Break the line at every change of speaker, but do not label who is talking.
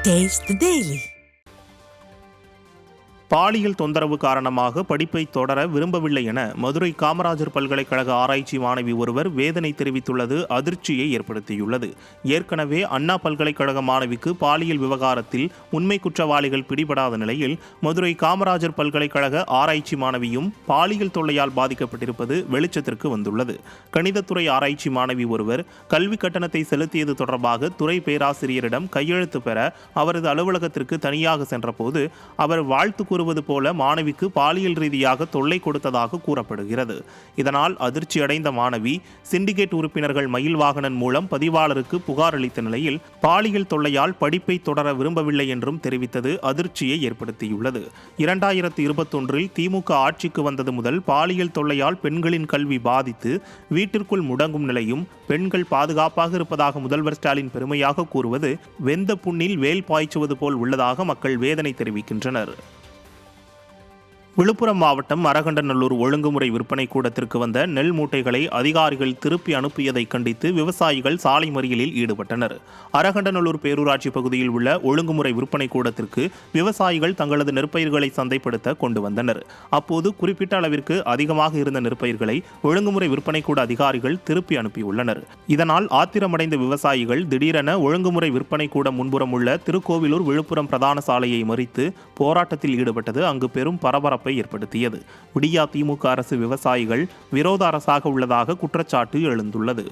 Taste the Daily.
பாலியல் தொந்தரவு காரணமாக படிப்பை தொடர விரும்பவில்லை என மதுரை காமராஜர் பல்கலைக்கழக ஆராய்ச்சி மாணவி ஒருவர் வேதனை தெரிவித்துள்ளது அதிர்ச்சியை ஏற்படுத்தியுள்ளது. ஏற்கனவே அண்ணா பல்கலைக்கழக மாணவிக்கு பாலியல் விவகாரத்தில் உண்மை குற்றவாளிகள் பிடிபடாத நிலையில் மதுரை காமராஜர் பல்கலைக்கழக ஆராய்ச்சி மாணவியும் பாலியல் தொல்லையால் பாதிக்கப்பட்டிருப்பது வெளிச்சத்திற்கு வந்துள்ளது. கணிதத்துறை ஆராய்ச்சி மாணவி ஒருவர் கல்வி கட்டணத்தை செலுத்தியது தொடர்பாக துறை பேராசிரியரிடம் கையெழுத்து பெற அவரது அலுவலகத்திற்கு தனியாக சென்றபோது அவர் வாழ்த்து கூறுவது போல மாணவிக்கு பாலியல் ரீதியாக தொல்லை கொடுத்ததாக கூறப்படுகிறது. இதனால் அதிர்ச்சியடைந்த மாணவி சிண்டிகேட் உறுப்பினர்கள் மயில்வாகனன் மூலம் பதிவாளருக்கு புகார் அளித்த நிலையில் பாலியல் தொல்லையால் படிப்பை தொடர விரும்பவில்லை என்றும் தெரிவித்தது அதிர்ச்சியை ஏற்படுத்தியுள்ளது. 2021 திமுக ஆட்சிக்கு வந்தது முதல் பாலியல் தொல்லையால் பெண்களின் கல்வி பாதித்து வீட்டிற்குள் முடங்கும் நிலையும் பெண்கள் பாதுகாப்பாக இருப்பதாக முதல்வர் ஸ்டாலின் பெருமையாக கூறுவது வெந்த புண்ணில் வேல் பாய்ச்சுவது போல் உள்ளதாக மக்கள் வேதனை தெரிவிக்கின்றனர். விழுப்புரம் மாவட்டம் அரகண்டநல்லூர் ஒழுங்குமுறை விற்பனை கூடத்திற்கு வந்த நெல் மூட்டைகளை அதிகாரிகள் திருப்பி அனுப்பியதை கண்டித்து விவசாயிகள் சாலை மறியலில் ஈடுபட்டனர். அரகண்டநல்லூர் பேரூராட்சி பகுதியில் உள்ள ஒழுங்குமுறை விற்பனை கூடத்திற்கு விவசாயிகள் தங்களது நெற்பயிர்களை சந்தைப்படுத்த கொண்டு வந்தனர். அப்போது குறிப்பிட்ட அளவிற்கு அதிகமாக இருந்த நெற்பயிர்களை ஒழுங்குமுறை விற்பனை கூட அதிகாரிகள் திருப்பி அனுப்பியுள்ளனர். இதனால் ஆத்திரமடைந்த விவசாயிகள் திடீரென ஒழுங்குமுறை விற்பனை கூட முன்புறம் உள்ள திருக்கோவிலூர் விழுப்புரம் பிரதான சாலையை மறித்து போராட்டத்தில் ஈடுபட்டது அங்கு பெரும் பரபரப்பு ஏற்படுத்தியது. விடியா திமுக அரசு விவசாயிகள் விரோத அரசாக உள்ளதாக குற்றச்சாட்டு எழுந்துள்ளது.